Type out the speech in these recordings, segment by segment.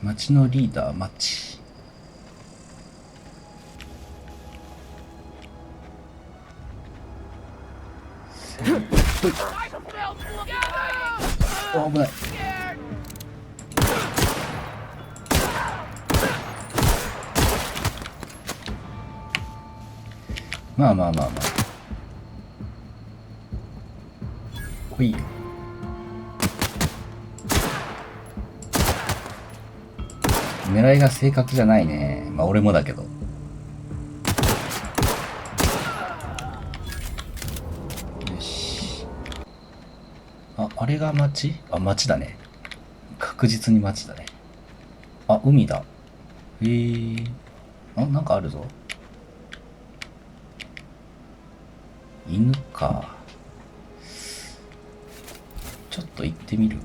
町のリーダー町。あ、危ない。まあまあまあまあ。ほいよ。狙いが正確じゃないね。まあ俺もだけど。よし。あ、あれが町？あ、町だね。確実に町だね。あ、海だ。へえ。あ、なんかあるぞ。犬か。ちょっと行ってみる？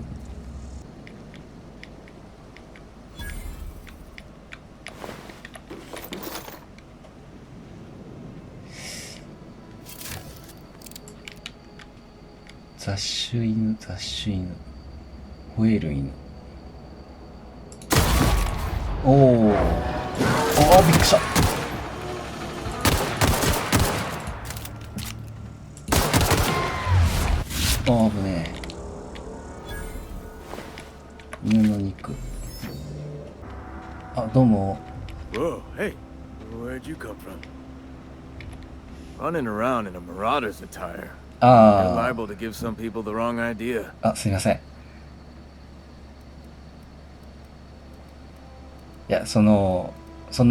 雑種犬、雑種犬。吠える犬。おお。おー、びっくりした。あー、危ねえ。犬の肉。あ、どうも。Whoa, hey, where'd you come from? Running around in a marauder's attire. You're あ liable to give some people the wrong idea. あ。あ、すみません。いや、そんな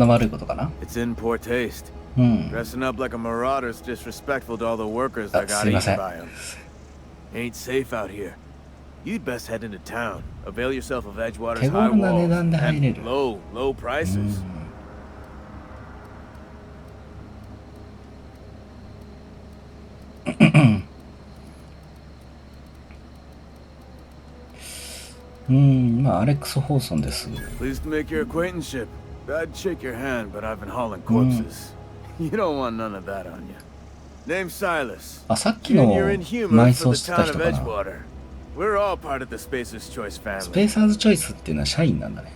悪いことかな？ It's in poor taste. うん。 Dressing up like a marauder's disrespectful to all the workers that あ、 got すみませ eaten ん。 by them. Ain't safe out here. You'd best head into town. Avail yourself of Edgewater's 手 high 頃な値 walls 段で入れる。 and low prices. まあ、アレックス・ホーソンです。 Pleased to make your acquaintanceship. I'd shake your hand, but I've been hauling corpses. You don't want none of that on you. Name's Silas. あ、さっきの Junior in humor 埋 for 葬 the してた town 人 of かな。 Edgewater. We're all part of the Spacer's Choice ス family. ペーサーズ・チョイスっていうのは社員なんだね。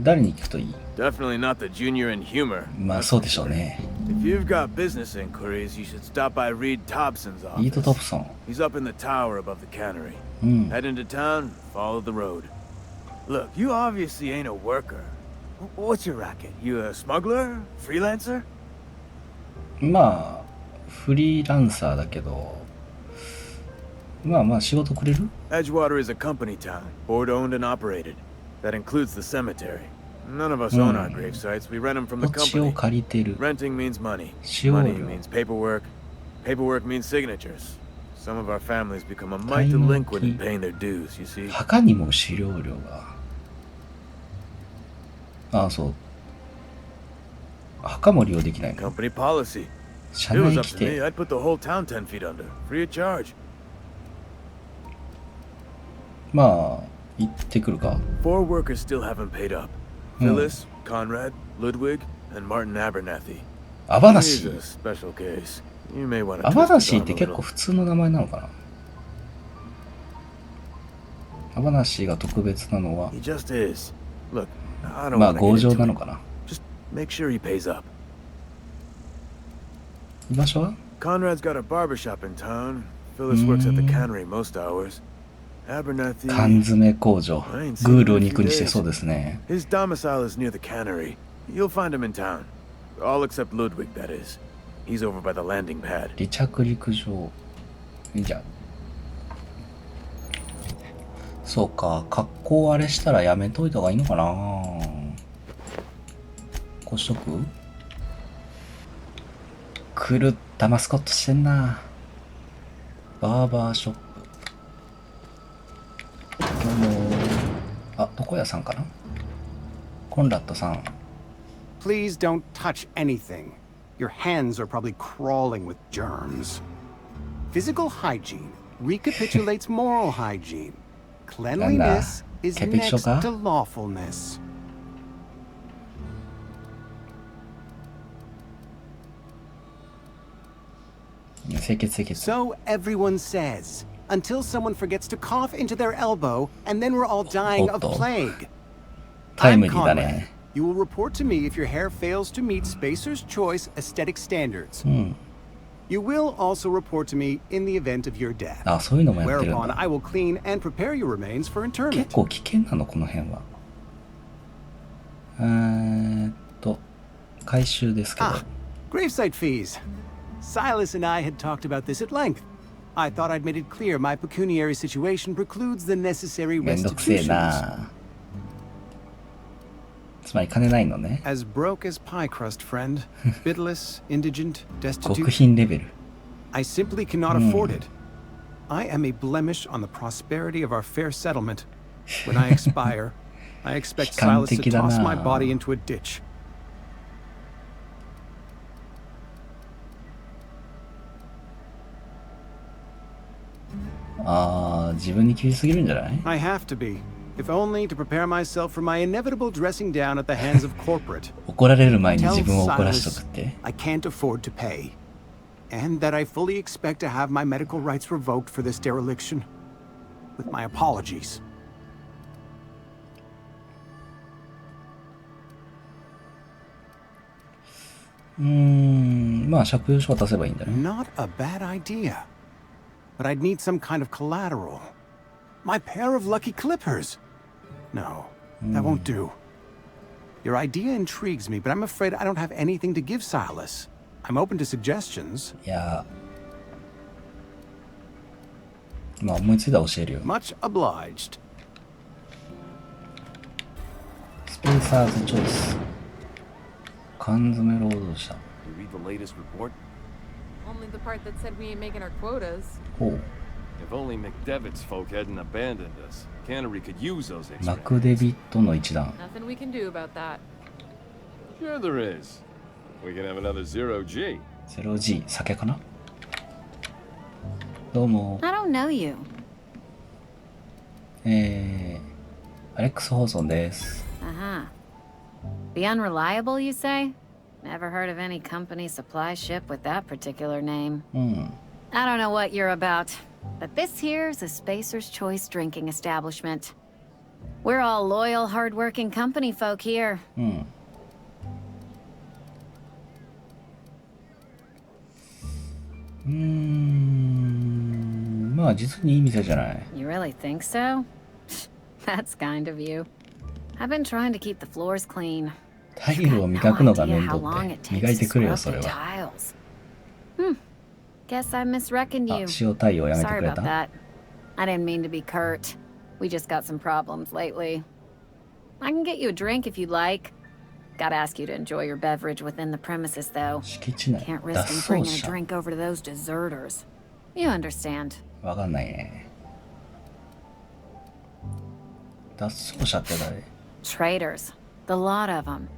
誰に聞くといい？ Definitely not the junior in humor. まあそうでしょうね。 If you've got business inquiries, you should stop by Reed Thompson's リード・ト office. プソン。 He's up in the tower above the cannery. うん。 Head into town, follow the road. Look, you obviously ain't a worker. What's your racket? You a smuggler? Freelancer? まあ、フリーランサーだけど、まあまあ仕事くれる？ Edgewater is a company town, board-owned and operated. That includes the cemetery. None of us own our grave sites. We rent them from the 土地を company. 借りてる。 Renting means money. 使用 Money 料。 means paperwork. Paperwork means signatures. Some of our families become a 滞 mite 納 delinquent in 金。 paying their dues, you see. 墓にも使用料が。ああ、そう。墓も利用できないの？ Company policy. 社 If it 内 was up 規 to me, 定。 I'd put the whole town 10 feet under, free of charge. まあ、行ってくるか。 4 workers still haven't paid up. Phyllis, Conrad, Ludwig, and Martin Abernathy. アバナシ He's a ー。 special case. You may want to アバ twist ナ his シーっ arm て a 結構 little. 普通の名前なのかな？アバナシーが特別なのは、 He just is. Look, I don't まあ want to 強 get 情 into なの it. かな？ Just make sure he pays up. 居場所は？ Conrad's got a barber shop in town. Phyllis works at the cannery most hours. Abernathy. 缶詰工場。 I ain't グ seen ー him ルを in a 肉 few にして days. そうですね。 His domicile is near the cannery. You'll find him in town. All except Ludwig, that is. He's over by the landing pad. 離着陸場。じゃあ。そうか、格好あれしたらやめといた方がいいのかな？こうしとく？狂ったマスコットしてんな。バーバーショップ。どうも。あ、床屋さんかな？コンラッドさん。Please don't touch anything. Your hands are probably crawling with germs. Physical hygiene recapitulates moral hygiene. Cleanliness is潔癖症 next か？ to lawfulness. いや清潔清潔。 So everyone says, until someone forgets to cough into their elbow, and then we're all dying of Otto. plague. タイ I'm ムリーだ Conrad. ね。 You will report to me if your hair fails to meet Spacer's Choice aesthetic standards. うん。 You will also report to me in the event of your death. あ、そういうのもやってるん Whereupon だ。 I will clean and prepare your remains for interment. 結構危険なの、この辺は。回収ですけど。 Ah, gravesite fees. Silas and I had talked about this at length. I thought I'd made it clear my pecuniary situation precludes the necessary めんどくせえ restitutions. な。つまり金ないのね。 As broke as pie crust, friend. Bidless, indigent, 極 destitute. 貧レベル。 I simply cannot afford it. I am a blemish on the prosperity of our fair settlement. When I expire, I expect Silas to toss my body into a ditch. ああ、自分に厳しすぎるんじゃない？ I have to be, if only to prepare myself for my inevitable dressing down at the hands of corporate. 怒られる前に Tell 自分を怒らしとく Silas って。 I can't afford to pay, and that I fully expect to have my medical rights revoked for this dereliction. With my apologies. まあ借用書渡せばいいんだね。 Not a bad idea. But I'd need some kind of collateral. My pair of lucky clippers. No, that won't do. Your idea intrigues me, but I'm afraid I don't have anything to give Silas. I'm open to suggestions. いやー、まあ思いついたら教えるよ。 Much obliged. スペーサーズチョイス。缶詰労働者。 You read the latest report? Only the part that said we ain't making our quotas. ほう。 If only McDevitt's folk hadn't abandoned us. Cannery could use those マ X-rays. クデビットの一覧。 Nothing we can do about that. Sure there is. We can have another 0G. 0G、酒かな？どうも。 I don't know you. アレックス・ホーソンです。 Uh-huh. The unreliable, you say? Never heard of any company supply ship with that particular name. うん。 I don't know what you're about, but this here's a Spacer's Choice drinking establishment. We're all loyal, hard-working company folk here. うん。まあ実にいい店じゃない。 You really think so? That's kind of you. I've been trying to keep the floors clean. タイルを磨くのが面倒って磨いてくれよそれは。 Guess I misreckoned あ、 you. 塩対応やめて Sorry くれ about た？ that. I didn't mean to be curt. We just got some problems lately. I can get you a drink if you'd like. Gotta ask you to enjoy your beverage within the premises, though. 敷地内。 Can't 脱 risk him 走 bringing a 者。 drink over to those deserters. You understand. わかんないね。脱走者って誰？ Traitors. The lot of them.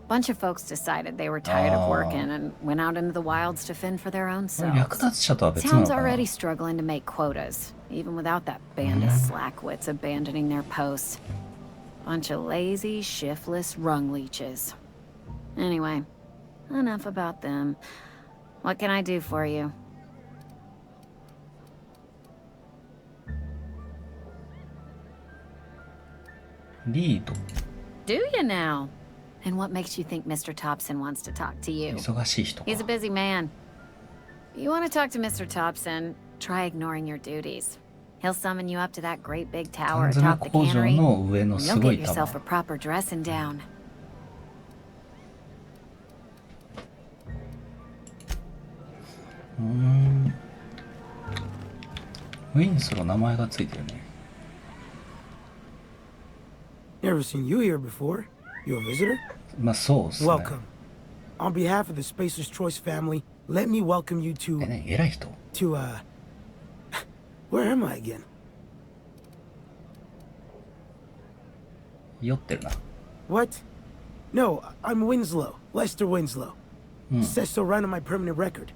Bunch of folks decided they were tired of working and went out into the wilds to fend for their own 略 selves. 奪者とは別なの Town's かな？ already struggling to make quotas, even without that band of slackwits abandoning their posts. Bunch of lazy, shiftless rung leeches. Anyway, enough about them. What can I do for you? リード。 Do you now? And what makes you think Mr. Thompson wants to talk to you? 忙しい人か。 He's a busy man. You want to talk to Mr. Thompson, try ignoring your duties. He'll summon you up to that great big tower 缶詰 atop the 工場 cannery. の上の And す you'll ご get い玉。 yourself a proper dressing down. ウィンスロー名前がついてるね。 Never seen you here before. You a visitor? まあそうっすね。 Welcome. On behalf of the Spacer's Choice family, let me welcome you え、ね、偉い人？ where am I again? 酔ってるな。 What? No, I'm Winslow. Lester Winslow. Says so right on my permanent record.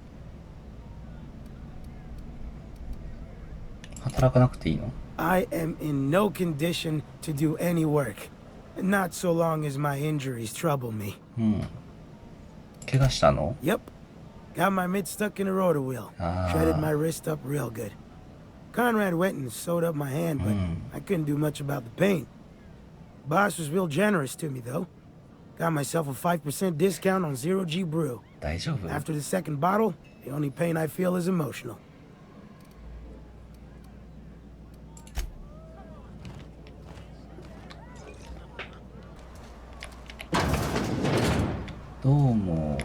働かなくていいの？ I am in no condition to do any work. Not so long as my injuries trouble me. 怪我したの？ Yep. Got my mitt stuck in a rotor wheel. Shredded my wrist up real good. Conrad went and sewed up my hand, but I couldn't do much about the pain. Boss was real generous to me, though. Got myself a 5% discount on Zero G Brew. 大丈夫？ After the second bottle, the only pain I feel is emotional. どうも。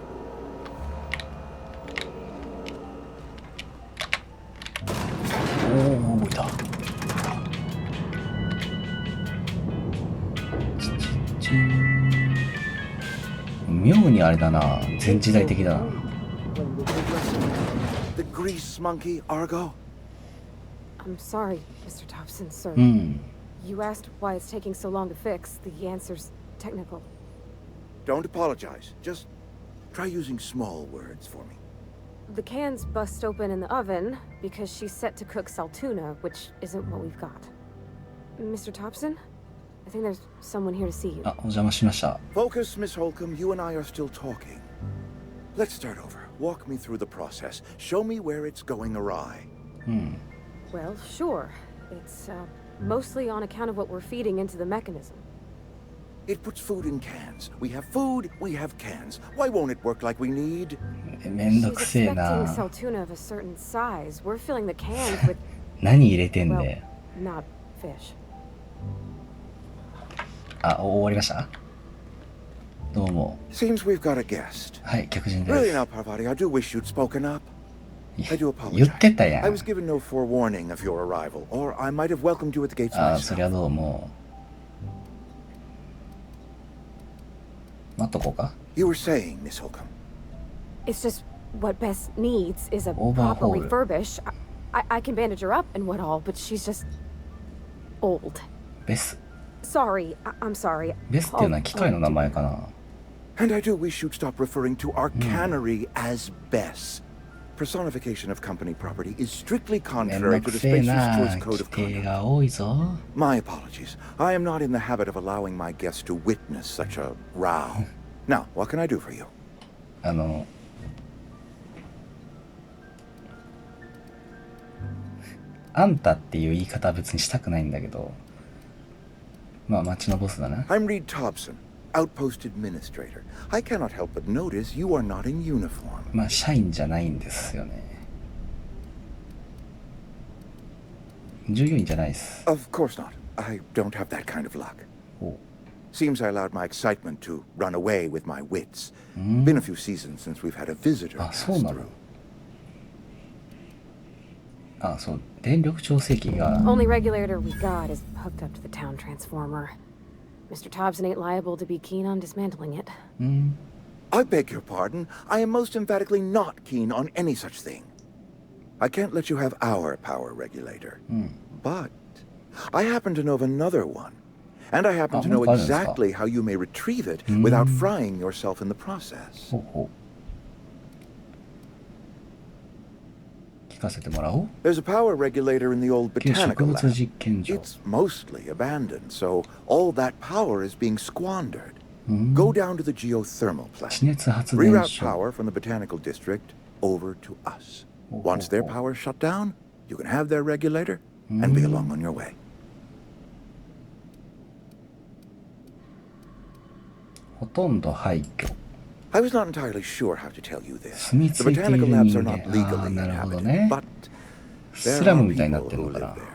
おお、いた。チン。妙にあれだな。全時代的だな。The grease monkey, Argo? I'm sorry, Mr. Thompson, sir. うん。 You asked why it's taking so long to fix. The answer's technical. Don't apologize. Just try using small words for me. The can's bust open in the oven because she's set to cook saltuna, which isn't what we've got. Mr. Thompson? I think there's someone here to see you. あ、お邪魔しました。 Focus, Miss Holcomb. You and I are still talking. Let's start over. Walk me through the process. Show me where it's going awry. うん。 Well, sure. It's mostly on account of what we're feeding into the mechanism. It puts food in cans. We have food, we have cans. Why won't it work like we need? めんど She's くせえ expecting な。 saltuna of a certain size. We're filling the cans with, 何入れてん well, で。 not fish. あ、終わりました。どうも。 Seems we've got a guest. はい、客人で Really す。 now, Parvati, I do wish you'd spoken up. I do 言 apologize. ってたや I ん was。given no forewarning of your arrival, or I might have welcomed you at the gates あ、そりゃ myself. どうも。待っとこうか。 You were saying, Miss Holcomb. It's just what Bess needs is a Overhaul. proper refurbish. I can bandage her up and what all, but she's just old. ベス。 Sorry, I'm sorry. ベスっていうのは機械の名前かな。 And I do wish you'd stop referring to our cannery as Bess. Personification of company property is strictly めんど contrary to く the せえ Spacer's な。 Choice 規 Code of 定 Conduct. が多いぞ。 My apologies. I am not in the habit of allowing my guests to witness such a row. Now, what can I do for you? あんたっていう言い方は別にしたくないんだけど、まあ町のボスだな。 I'm Reed Thompson, Outpost Administrator. I cannot help but notice you are not in uniform. まあ社員じゃないんですよね。従業員じゃないです。 Of course not. I don't have that kind of luck. お Seems I allowed my excitement to run away with my wits. Been a few seasons since we've had a visitor あ、 pass そうなの through. あ、そう。電力調整器が、 Only regulator we got is hooked up to the town transformer. Mr. Thompson ain't liable to be keen on dismantling it. I beg your pardon. I am most emphatically not keen on any such thing. I can't let you have our power regulator. But I happen to know of another one. And I happen to know exactly how you may retrieve it without frying yourself in the process. ほうほう。聞かせてもらおう。 There's a power regulator in the old 旧植 botanical 物 lab. 実験所。 It's mostly abandoned, so all that power is being squandered. Go down to the geothermal 地 plant. 熱発電 Reroute 所。 power from the botanical district over to us. Once their power is shut down, you can have their regulator and be along on your way. ほとんど廃墟。 I was not entirely sure how to tell you this. 住み The 着いている botanical 人 labs are 間。 not ああ、 legally なるほど inhabited, ね。 but ス there ラ are ムみたいになっ people てる who のか live な。 there.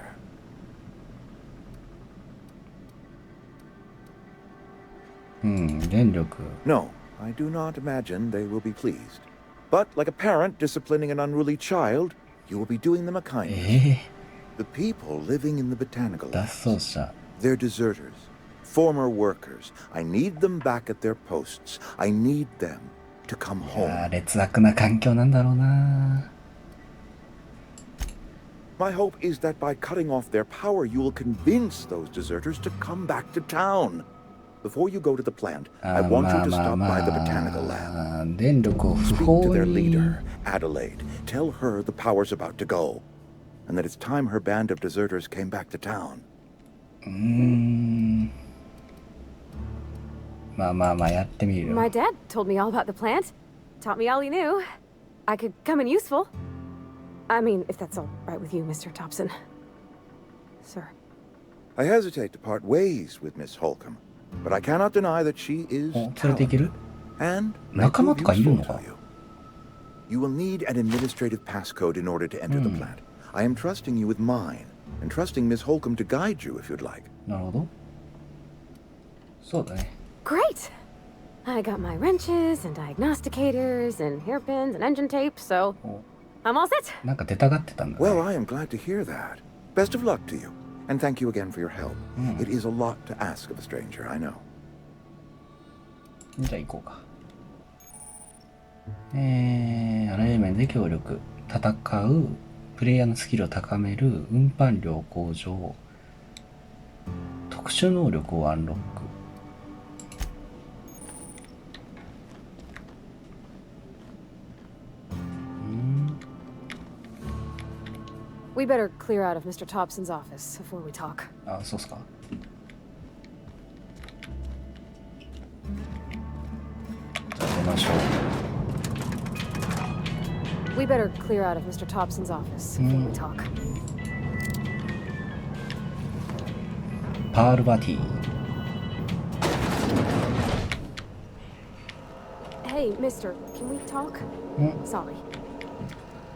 No, I do not imagine they will be pleased. But like a parent disciplining an unruly child, you will be doing them a kindness. The people living in the botanical 脱 labs, 走者。 they're deserters, former workers. I need them back at their posts. I need them to come いやー、 home. 劣悪な環境なんだろうな。 My hope is that by cutting off their power, you will convince those deserters to come back to town. Before you go to the plant, I あ want ま you あ to まあ stop ま by the botanical lab. あ、電力を不 Speak 法 to their に。 leader, Adelaide. Tell her the power's about to go, and that it's time her band of deserters came back to town. まあまあまあやってみるよ。 My dad told me all about the plant. Taught me all he knew. I could come in useful. I mean, if that's all right with you, Mr. Thompson. Sir. I hesitate to part ways with Miss Holcomb, but I cannot deny that she is お、連れていける？ and 仲間とかいるのか？ You will need an administrative passcode in order to enter the plant. I am trusting you with mine, and trusting Miss Holcomb to guide you if you'd like. なるほど。そうだね。Great! I got my wrenches and diagnosticators and hairpins and engine tape, so I'm all set. なんか出たがってたんだね。 Well, I am glad to hear that. Best of luck to you, and thank you again for your help. It is a lot to ask of a stranger, I know. じゃあ行こうか。あらゆる面で協力。戦う。プレイヤーのスキルを高める。運搬量向上。特殊能力をアンロック。We better clear out of Mr. Thompson's office before we talk. あ、そうっすか。じゃあ出ましょう。We better clear out of Mr. Thompson's office before we talk. パールバティ。 Hey, mister, can we talk? Sorry.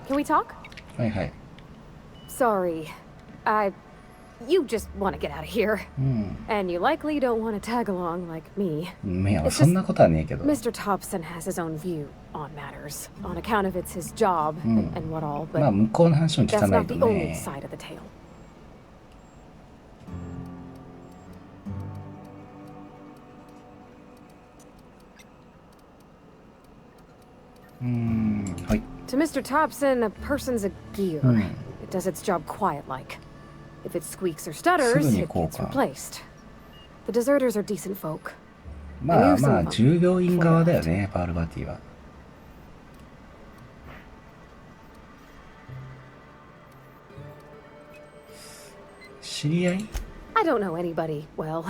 Can we talk? はいはい。 Sorry. You just want to get out of here. And you likely don't want to tag along like me. いや、そんなことはねえけど。 Mr. Thompson has his own view on matters, on account of it's his job and what all, まあ but 向こうの話も聞 that's かない not と the only ね。 side of the tale. To Mr. Thompson, a person's a gear. It does its job quiet-like. If it squeaks or stutters, it gets replaced. The deserters are decent folk. まあまあ従業員側だよね、パールバティは。知り合い？ I don't know anybody well.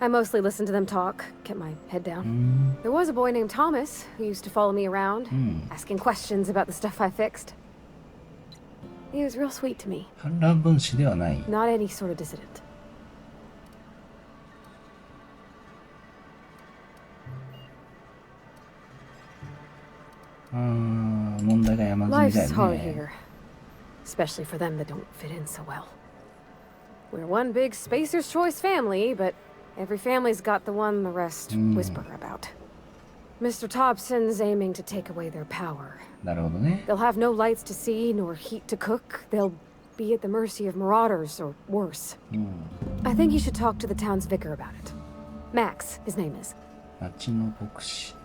I mostly listened to them talk, kept my head down. There was a boy named Thomas who used to follow me around, asking questions about the stuff I fixed. He was real sweet to me. 反乱分子ではない。 Not any sort of dissident. 問題が山積みだ Life's よ hard ね。 here, especially for them that don't fit in so well. We're one big Spacer's Choice family, but every family's got the one the rest whisper about. Mr. Thompson's aiming to take away their power. なるほどね。 They'll have no lights to see, nor heat to cook. They'll be at the mercy of marauders, or worse. I think you should talk to the town's vicar about it. Max, his name is. 町の牧師。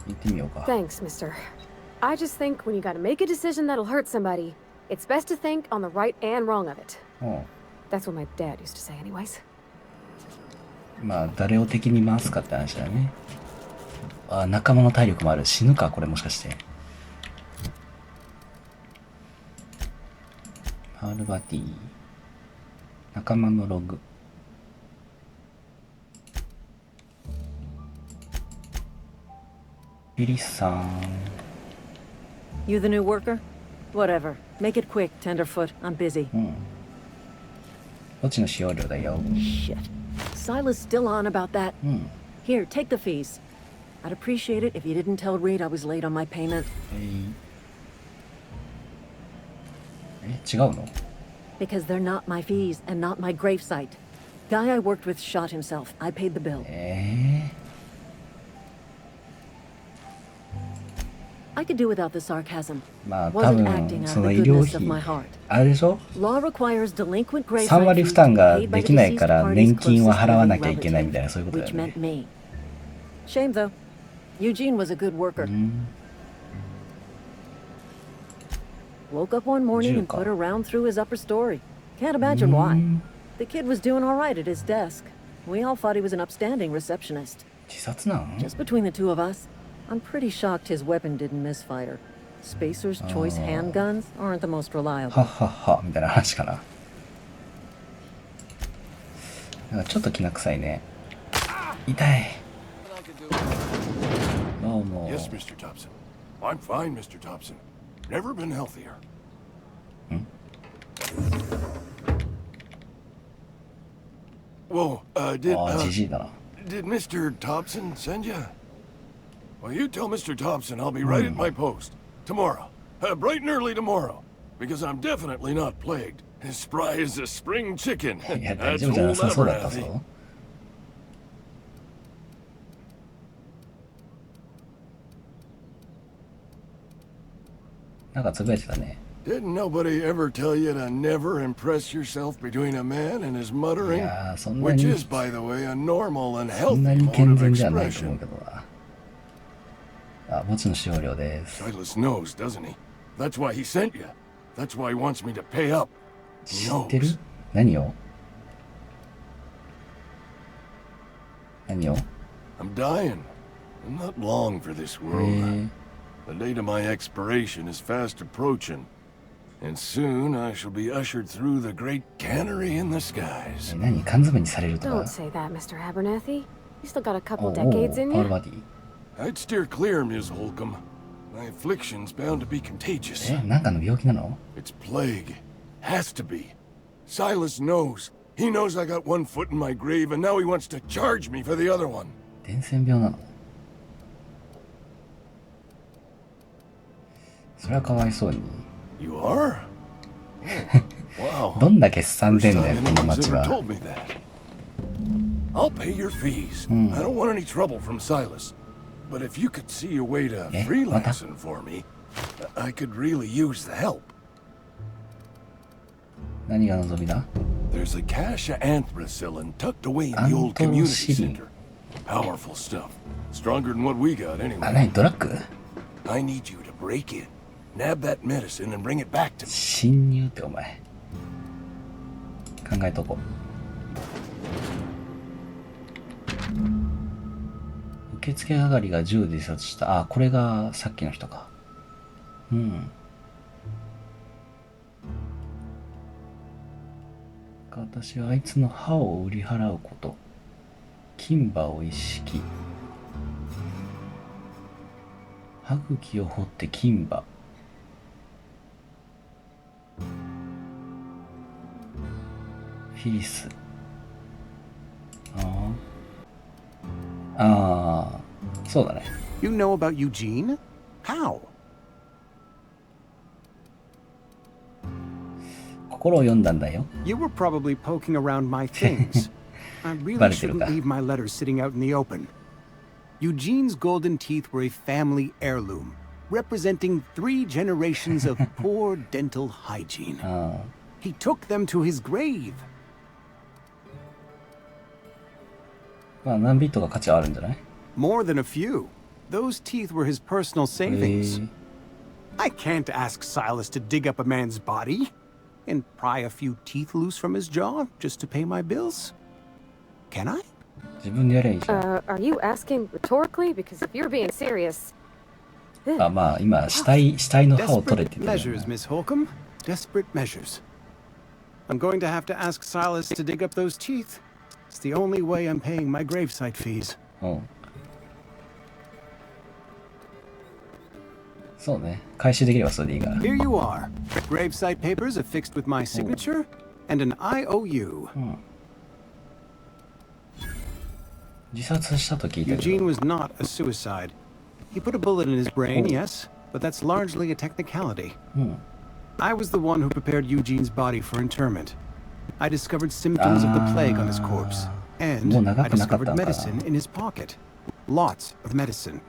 行ってみようか。 Thanks, mister. I just think when you gotta make a decision that'll hurt somebody, it's best to think on the right and wrong of it. うん。 That's what my dad used to say anyways. まあ誰を敵に回すかって話だよね。あ、仲間の体力もある。死ぬかこれもしかして。パールバティ。仲間のログ。リリスさん。 You the new worker? Whatever. Make it quick, Tenderfoot. I'm busy. 墓地の使用料だよ。 Shit. Silas still on about that. Here, take the fees. I'd appreciate it if you didn't tell Reed I was late on my payment. 違うの？ Because they're not my fees and not my gravesite. Guy I worked with shot himself. I paid the bill. I could do without the sarcasm. まあ多 Wasn't 分 acting そ out の of 医 the 療 goodness of my 費 heart. あれでしょ？ Law requires delinquent gravesite 3割 fees 負担が paid by で the きないから deceased 年 party's 金は closest 払わな living きゃいけない relative, みたいなそういうことだ which よね。 meant me. Shame though. Eugene was a good worker. Woke up one morning and put a round through his upper story. Can't imagine why. The kid was doing all right at his desk. We all thought he was an upstanding receptionist. 自殺なの？ Just between the two of us, I'm pretty shocked his weapon didn't misfire. Spacer's choice handguns aren't the most reliable. はっはっはみたいな話かな。なんかちょっときな臭いね。痛い。どうも。 Yes, Mr. Thompson. I'm fine, Mr. Thompson. Never been healthier. Whoa, did ああ、じじいだな。 did Mr. Thompson send you? Well, you tell Mr. Thompson I'll be right at my post tomorrow, bright and early tomorrow, because I'm definitely not plagued. As spry as a spring chicken. いや、大 That's 丈夫じゃな old さそうだった Abernathy. ぞ。なんかつぶやいてたね。 Didn't nobody ever tell you to never impress yourself between a man and his い muttering? やー、そんな Which に is, by the way, a normal and そん healthy なに mode 健 of 全じゃないと思う expression. けどな。あ、墓地の使用料です。 Silas knows, doesn't he? That's why he sent you. That's why he wants me to pay up. 知ってる？何を？何を？ I'm dying. I'm not long for this へ world. ー The date of my expiration is fast approaching. And soon I shall be ushered through the great cannery in the skies. 何？缶詰にされると Don't か？ say that, Mr. Abernathy. You still got a お couple お、 decades in パール you. バディ。 I'd steer clear, Ms. Holcomb. My affliction's bound to be contagious. え、なんかの病気なの？ It's plague. Has to be. Silas knows. He knows I got one foot in my grave, and now he wants to charge me for the other one. 伝染病なの？それはかわいそうに。 You are? Oh, wow. どんだけすさんで First んだよ、 time この anyone's 町 ever は。 told me that. I'll pay your fees. I don't want any trouble from Silas. But if you could see a way to え、また？ freelancing for me, I could really use the help. 何が望みだ？ There's a cache of anthracillin tucked away in the old community center. Powerful stuff. Stronger than what we got あ、 anyway. 何？ドラッグ？ I need you to break in, nab that medicine, and bring it back to me. 侵入ってお前。考えとこう。受付係が銃で自殺した。あ、これがさっきの人か。うん。私はあいつの歯を売り払うこと。金歯を意識。歯茎を掘って金歯。フィリス。ああ。ああ。そうだね。 You know about Eugene? How? 心を読んだんだよ。 You were probably poking around my things. I really バレてる shouldn't か。 leave my letters sitting out in the open. Eugene's golden teeth were a family heirloom, representing 3 generations of poor dental hygiene. ああ。 He took them to his grave. まあ何ビットか価値はあるんじゃない？ More than a few. Those teeth were his personal savings. へえ。 I can't ask Silas to dig up a man's body and pry a few teeth loose from his jaw just to pay my bills. Can I? 自分でやればいいじゃん。 Are you asking rhetorically? Because if you're being serious. あ、まあ今死体の歯を取れ Desperate て言ってるよ measures, ね。 Miss Holcomb. Desperate measures. I'm going to have to ask Silas to dig up those teeth. It's the only way I'm paying my gravesite fees. うん。そうね。回収できればそれでいいから。 Here you are. Gravesite papers affixed with my signature and an IOU. 自殺したと聞いたけ Eugene ど。 was not a suicide. He put a bullet in his brain, yes, but that's largely a technicality. I was the one who prepared Eugene's body for interment. I discovered symptoms of the plague on his corpse, and I discovered medicine in his pocket. Lots of medicine.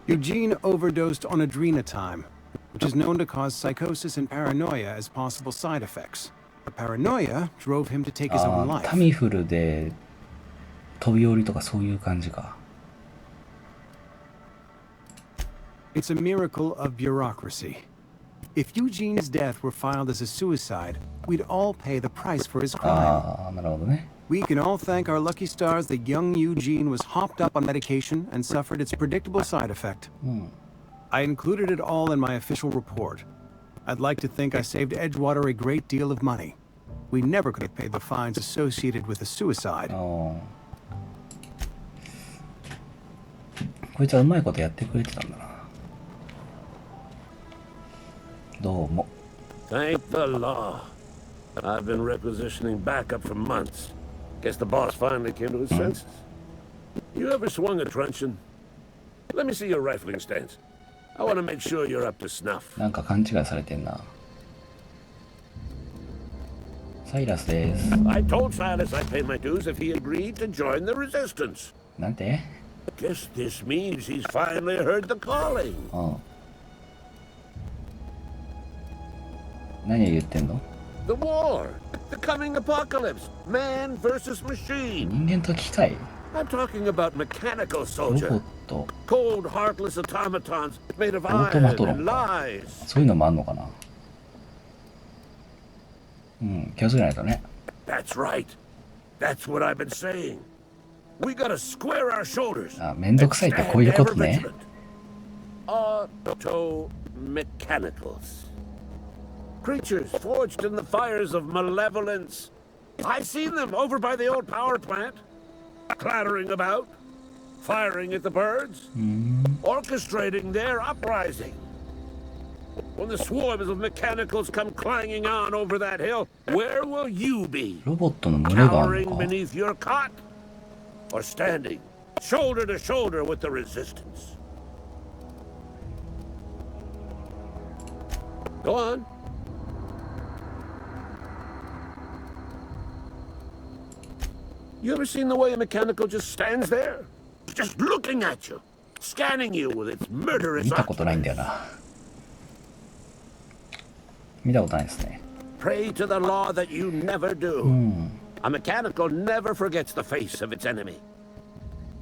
Eugene overdosed on adrenatime, which is known to cause psychosis and paranoia as possible side effects. The paranoia drove him to take his あ own あ、 life. タミフルで飛び降りとかそういう感じか。 It's a miracle of bureaucracy. If Eugene's death were filed as a suicide, we'd all pay the price for his crime. ああ、なるほどね。 We can all thank our lucky stars that young Eugene was hopped up on medication and suffered its predictable side effect. I included it all in my official report. I'd like to think I saved Edgewater a great deal of money. We never could have paid the fines associated with a suicide. ああ。こいつはうまいことやってくれてたんだな。どうも。Thank the law. I've been requisitioning backup for months. Guess the boss finally came to his senses. You ever swung a truncheon? Let me see your rifling stance. I want to make sure you're up to snuff. なんか勘違いされてんな。サイラスです。I told Silas I'd pay my dues if he agreed to join the resistance. なんて Guess this means he's finally heard the calling. うん。何を言ってんの The war. The coming apocalypse. Man versus machine. 人間と機械 I'm talking about mechanical ロボ soldier. ット Cold, heartless automatons made of オートマト iron ロ and ンか lies. そういうのもあんのかな。うん、気をつけないとね。 That's right. That's what I've been saying. We gotta square our shoulders. あ、めんどくさいってこういうことね。 Auto mechanicals. Creatures forged in the fires of malevolence. I've seen them over by the old power plant, clattering about, firing at the birds, orchestrating their uprising. When the swarms of mechanicals come clanging on over that hill, where will you be? ロボットの群れがある Cowering のか。 beneath your cot? Or standing, shoulder to shoulder with the resistance? Go on. You ever seen the way a mechanical just stands there? Just looking at you, scanning you with its murderous 見たことないん eyes. だよな。見たことないですね。 Pray to the law that you never do. A mechanical never forgets the face of its enemy.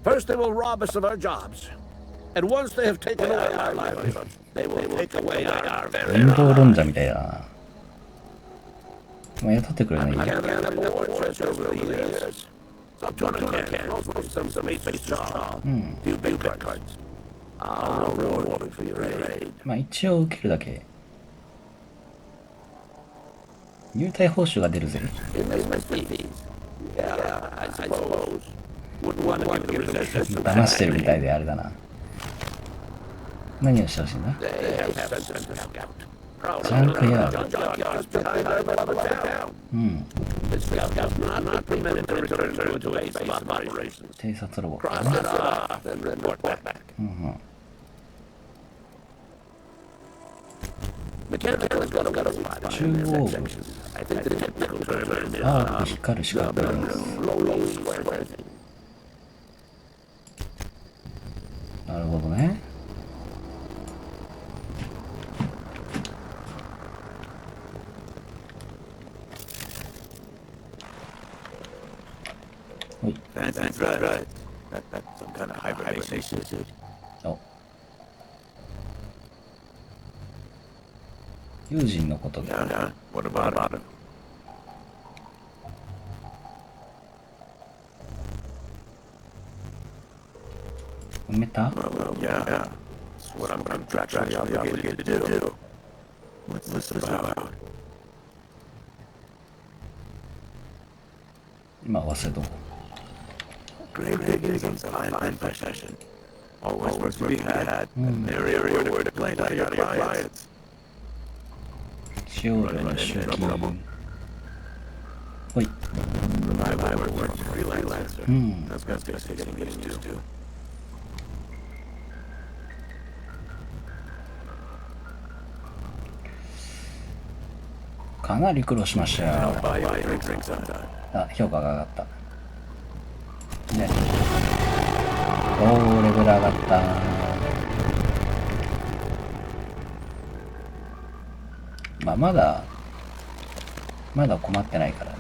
First they will rob us of our jobs. And once they have taken away our livelihoods, they will take away our very 陰謀論者みたいだな。まあ、雇ってくれない。 mechanical treasures over the years. Some mechanics, some basic job. Few big cards. I'll reward you for your aid. まあ一応受けるだけ。入隊報酬が出るぜ。 Yeah, I suppose. Wouldn't want to give the resistance 騙してるみたいであれだな。何をしてほしいんだ They have sent us a scout. ジャンクヤード。 Junkyard's behind our beloved town. This scout is not permitted to return to a base of operations. 偵察ロボット。 Cross it off and report back. Mechanical is gonna spot中 in 央 this 部。 section. I think the technical term is 青く光る四角いです。 low square. なるほどね。ほい。 That's right. That's some kind of hibernation suit. お。友人のことで。 Yeah, what about him? 埋めた Well, yeah. That's what I'm contractually obligated to do. What's this about? 今忘れとこ Great against fine possession. Always works to be had. An area where to play out your clients. う。使用料の集金。ほい。 I work as a freelancer. That's gonna take getting used to. かなり苦労しましたよ。 Buy you a drink sometime. あ、評価が上がった。ね。おー、レベル上がった。まあ、まだ困ってないからね。